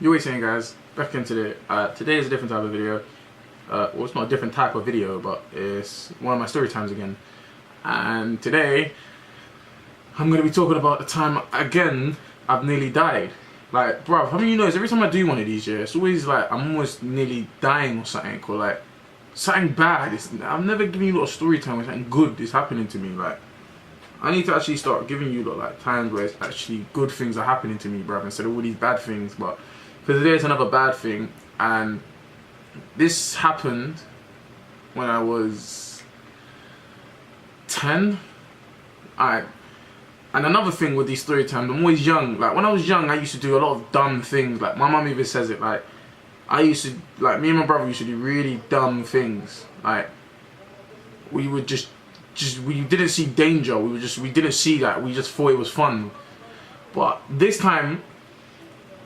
You're always saying, guys, back into it. Today is a different type of video. Well, it's not a different type of video, but it's one of my story times again. And today, I'm going to be talking about the time, again, I've nearly died. Like, bruv, how many of you know, every time I do one of these, yeah, it's always like, I'm almost nearly dying or something, or like, something bad. I'm never giving you a lot of story time when something good is happening to me. Like, I need to actually start giving you like times where it's actually good things are happening to me, bruv, instead of all these bad things. But for today, it's another bad thing, and this happened when I was 10. Alright. And another thing with these story times, I'm always young. Like, when I was young, I used to do a lot of dumb things. Like, my mum even says it. Like, I used to, like, me and my brother used to do really dumb things. Like, we would we didn't see danger. We didn't see that. We just thought it was fun. But this time,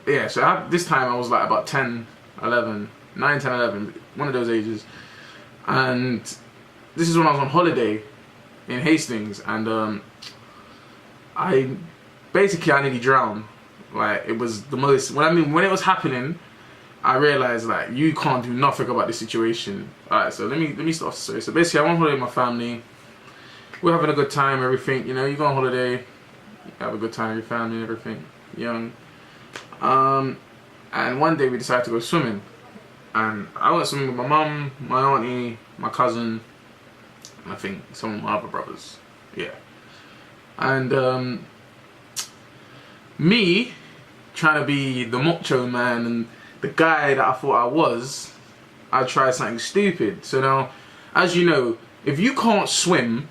yeah, so this time I was like about 10, 11, 9, 10, 11, one of those ages. And this is when I was on holiday in Hastings, and I nearly drowned. Like, it was the most, when it was happening, I realized, like, you can't do nothing about this situation. Alright, so let me start. So basically, I went on holiday with my family. We're having a good time, everything. You know, you go on holiday, you have a good time with your family and everything. Young. And one day we decided to go swimming. And I went swimming with my mum, my auntie, my cousin, and I think some of my other brothers. Yeah. And me, trying to be the macho man and the guy that I thought I was, I tried something stupid. So now, as you know, if you can't swim,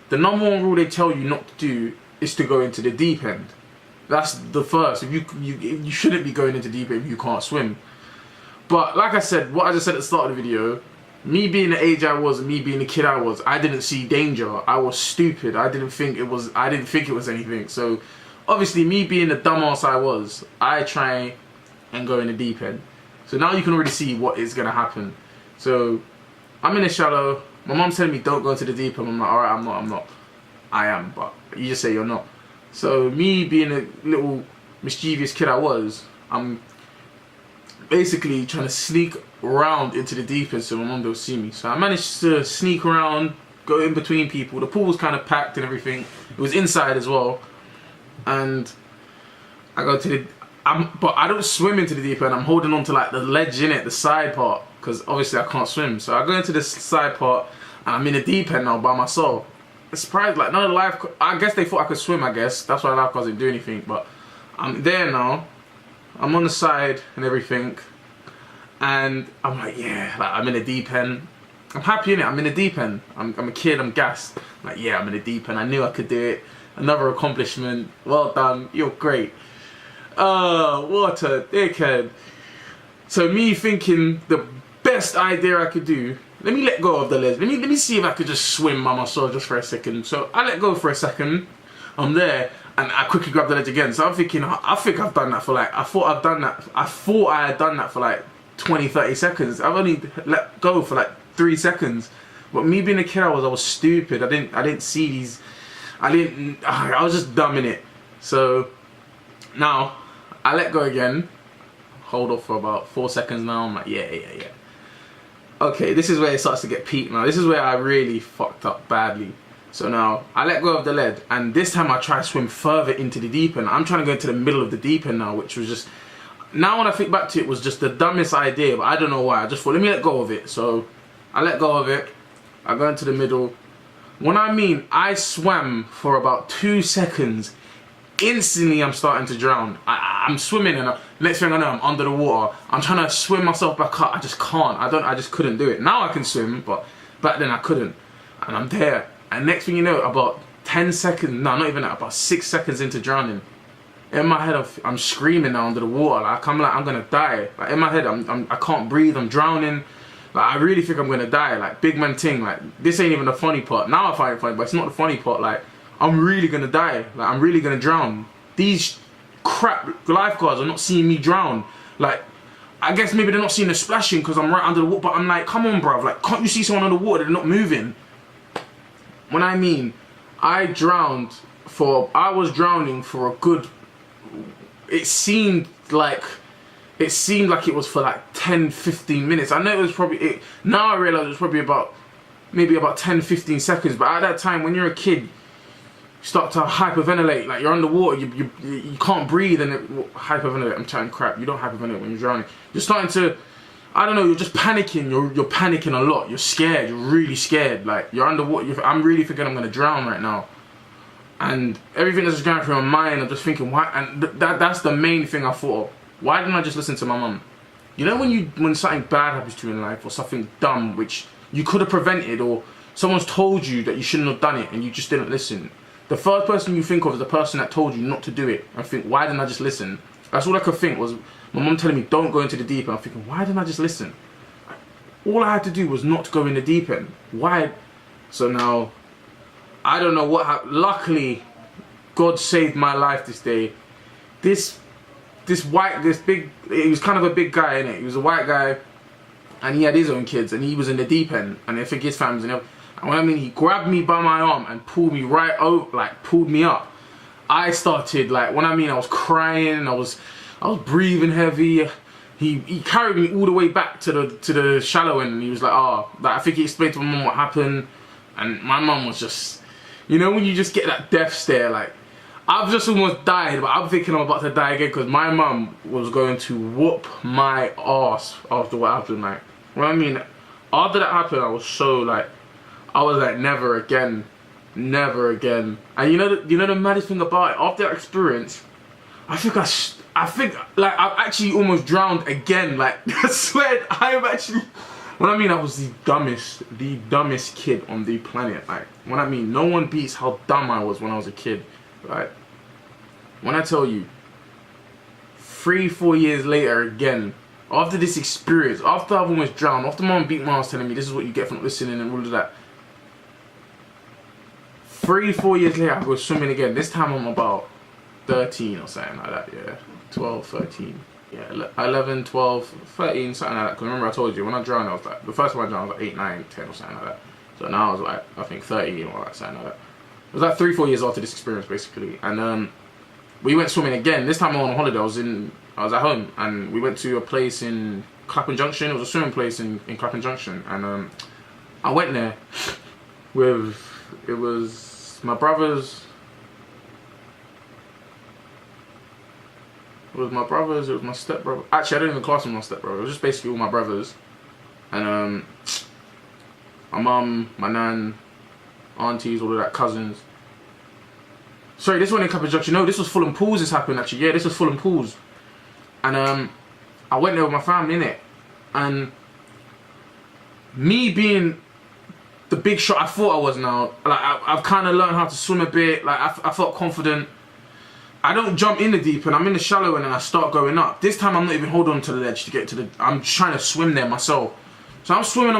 the number one rule they tell you not to do is to go into the deep end. That's the first. If you shouldn't be going into deep end if you can't swim. But like I said, what I just said at the start of the video, me being the age I was and me being the kid I was, I didn't see danger. I was stupid. I didn't think it was anything. So obviously, me being the dumbass I was, I try and go in the deep end. So now you can already see what is gonna happen. So I'm in the shallow. My mom's telling me don't go into the deep end. I'm like, alright, I'm not. I am, but you just say you're not. So me being a little mischievous kid I was, I'm basically trying to sneak around into the deep end so my mom don't see me. So I managed to sneak around, go in between people. The pool was kind of packed and everything. It was inside as well. And I go to the, but I don't swim into the deep end. I'm holding on to like the ledge in it, the side part, because obviously I can't swim. So I go into this side part and I'm in the deep end now by myself. It's surprised, like, none of the lifeguards, I guess they thought I could swim, I guess. That's why the lifeguards didn't do anything. But I'm there now. I'm on the side and everything. And I'm like, yeah, like, I'm in the deep end. I'm happy in it. I'm in the deep end. I'm a kid. I'm gassed. I'm like, yeah, I'm in the deep end. I knew I could do it. Another accomplishment. Well done. You're great. What a dickhead. So me thinking the best idea I could do, let me let go of the ledge. Let me see if I could just swim by myself just for a second. So I let go for a second. I'm there, and I quickly grab the ledge again. So I'm thinking, I think I've done that for like, I thought I had done that for like 20, 30 seconds. I've only let go for like 3 seconds. But me being a kid, I was stupid. I didn't see these. I was just dumb in it. So now I let go again. Hold off for about 4 seconds now. I'm like, yeah. Okay, this is where it starts to get peak now. This is where I really fucked up badly. So now I let go of the lead, and this time I try to swim further into the deep end. I'm trying to go into the middle of the deep end now, which was just, now when I think back to it, was just the dumbest idea, but I don't know why. I just thought, let me let go of it. So I let go of it. I go into the middle. When I swam for about 2 seconds, instantly I'm starting to drown. I'm swimming, and next thing I know, I'm under the water. I'm trying to swim myself back up. I just can't. I just couldn't do it. Now I can swim, but back then I couldn't. And I'm there. And next thing you know, about 10 seconds, no, not even that, about 6 seconds into drowning, in my head I'm screaming now under the water. Like, I'm gonna die. Like, in my head, I can't breathe. I'm drowning. Like, I really think I'm gonna die. Like, big man ting. Like, this ain't even the funny part. Now I find it funny, but it's not the funny part. Like, I'm really gonna die. Like, I'm really gonna drown. These crap lifeguards are not seeing me drown. Like, I guess maybe they're not seeing the splashing because I'm right under the water. But I'm like, come on, bruv. Like, can't you see someone under the water? They're not moving. When I was drowning for a good, it seemed like it seemed like it was for like 10-15 minutes. I know it was probably, now I realise it was probably maybe about 10-15 seconds, but at that time, when you're a kid, you start to hyperventilate, like you're underwater, you can't breathe, and hyperventilate, I'm chatting crap, you don't hyperventilate when you're drowning. You're starting to, I don't know, you're just panicking, you're panicking a lot, you're scared, you're really scared, like you're underwater, I'm really thinking I'm gonna drown right now. And everything that's just going through my mind, I'm just thinking, why, and that's the main thing I thought of. Why didn't I just listen to my mum? You know when something bad happens to you in life, or something dumb which you could have prevented, or someone's told you that you shouldn't have done it and you just didn't listen. The first person you think of is the person that told you not to do it. I think, why didn't I just listen? That's all I could think was my mum telling me don't go into the deep end. I'm thinking, why didn't I just listen? All I had to do was not go in the deep end. Why? So now, I don't know what happened. Luckily, God saved my life this day. This big, he was kind of a big guy, innit? He was a white guy, and he had his own kids, and he was in the deep end, and I think his family's in there. And when I mean, he grabbed me by my arm and pulled me right over, like pulled me up. I started, like, when I mean, I was crying, I was breathing heavy. He carried me all the way back to the shallow end, and he was like, oh, like, I think he explained to my mum what happened, and my mum was just, you know, when you just get that death stare, like, I've just almost died, but I'm thinking I'm about to die again, because my mum was going to whoop my ass after what happened, like, what I mean, after that happened, I was so, like, I was like, never again, never again. And you know the maddest thing about it, after that experience, I think like I've actually almost drowned again. Like, I swear, I am actually, when I mean I was the dumbest kid on the planet. Like, when I mean no one beats how dumb I was when I was a kid. Like, when I tell you, 3-4 years later again, after this experience, after I've almost drowned, after mom beat my ass telling me this is what you get for not listening and all of that, 3-4 years later I go swimming again. This time I'm about 13 or something like that, yeah. 12, 13, yeah, 11, 12, 13, something like that. Because remember I told you, when I drowned, I was like, the first time I drowned I was like 8, 9, 10 or something like that. So now I was like, I think 13 or like something like that. It was like 3-4 years after this experience basically. And we went swimming again. This time on holiday, I was at home, and we went to a place in Clapham Junction. It was a swimming place in Clapham Junction, and I went there with, it was my brothers. It was my stepbrother. Actually, I didn't even class him my stepbrother. It was just basically all my brothers. And my mum, my nan, aunties, all of that, cousins. Sorry, this one in Clapham Junction. No, this was Fulham Pools this happened actually. Yeah, this was Fulham Pools. And I went there with my family, innit? And me being the big shot I thought I was now, like I've kind of learned how to swim a bit. Like I felt confident. I don't jump in the deep end, I'm in the shallow end and I start going up. This time I'm not even holding on to the ledge to get to the, I'm trying to swim there myself. So I'm swimming.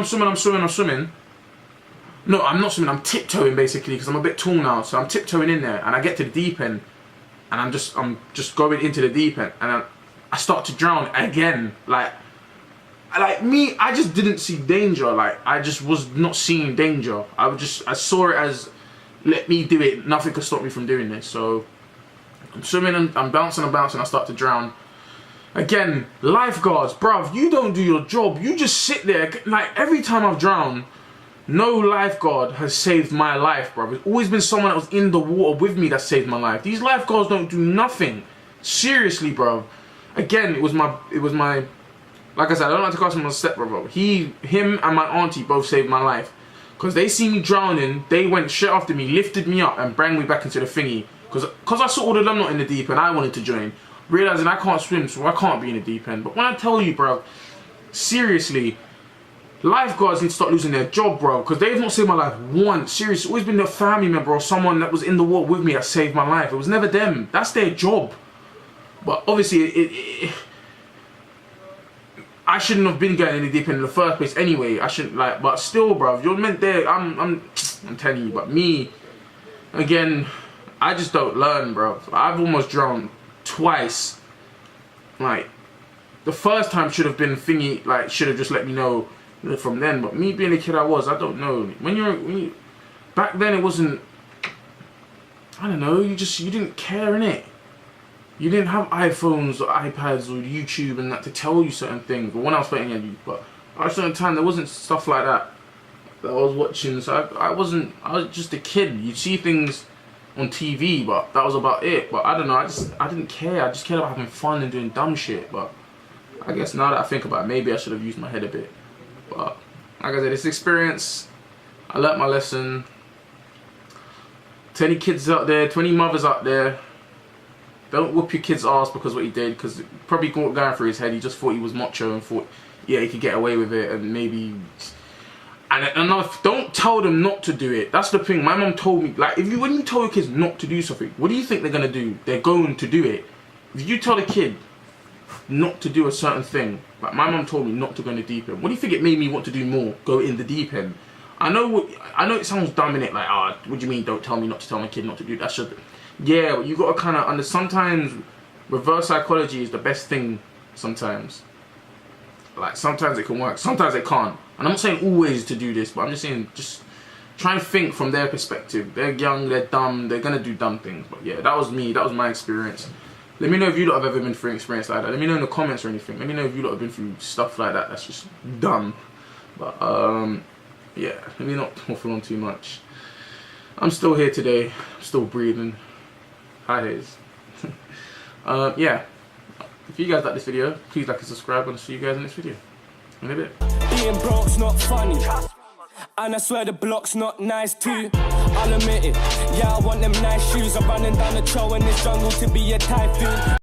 No, I'm not swimming, I'm tiptoeing basically, because I'm a bit tall now. So I'm tiptoeing in there and I get to the deep end and I'm just going into the deep end and I start to drown again. Like me, I just didn't see danger. Like, I just was not seeing danger. I saw it as, let me do it, nothing could stop me from doing this. So I'm swimming and I'm bouncing, I start to drown. Again, lifeguards, bruv, you don't do your job. You just sit there. Like, every time I've drowned, no lifeguard has saved my life, bruv. It's always been someone that was in the water with me that saved my life. These lifeguards don't do nothing. Seriously, bruv. Again, it was my, like I said, I don't like to call him my stepbrother. Him and my auntie both saved my life. Because they see me drowning, they went straight after me, lifted me up and brought me back into the thingy. Because I saw all of them not in the deep end, I wanted to join. Realising I can't swim, so I can't be in the deep end. But when I tell you, bro, seriously, lifeguards need to start losing their job, bro. Because they've not saved my life once. Seriously, it's always been a family member or someone that was in the water with me that saved my life. It was never them. That's their job. But obviously, I shouldn't have been going in the deep end in the first place anyway. I shouldn't, like, but still, bro, you're meant there. I'm telling you, but me, again, I just don't learn, bro. I've almost drowned twice. Like, the first time should have been thingy, like, should have just let me know from then. But me being the kid I was, I don't know. When you back then, it wasn't, I don't know, you didn't care, innit? you didn't have iPhones or iPads or YouTube and that to tell you certain things. But when I was playing at you, but at a certain time there wasn't stuff like that I was watching. So I was just a kid. You'd see things on TV, but that was about it. But I don't know, I didn't care. I just cared about having fun and doing dumb shit. But I guess now that I think about it, maybe I should have used my head a bit. But like I said, this experience, I learnt my lesson. To any kids out there, to any mothers out there, don't whoop your kid's ass because what he did, because probably going through his head, he just thought he was macho and thought, yeah, he could get away with it, and maybe. And don't tell them not to do it. That's the thing. My mom told me, like, when you tell your kids not to do something, what do you think they're gonna do? They're going to do it. If you tell a kid not to do a certain thing, like my mom told me not to go in the deep end, what do you think it made me want to do more? Go in the deep end. I know it sounds dumb in it, like, what do you mean? Don't tell me not to tell my kid not to do that shit. Yeah, but you gotta kind of understand. Sometimes reverse psychology is the best thing. Sometimes, like, sometimes it can work, sometimes it can't. And I'm not saying always to do this, but I'm just saying, just try and think from their perspective. They're young, they're dumb, they're gonna do dumb things. But yeah, that was me, that was my experience. Let me know if you lot have ever been through an experience like that. Let me know in the comments or anything. Let me know if you lot have been through stuff like that that's just dumb. But yeah, let me not waffle on too much. I'm still here today, I'm still breathing. Hi Hayes. Yeah, if you guys like this video, please like and subscribe, and I'll see you guys in this video in a bit. Being broke's not funny, and I swear the block's not nice too. I'll admit it, yeah, I want them nice shoes. I'm running down the trail in this jungle to be a typhoon.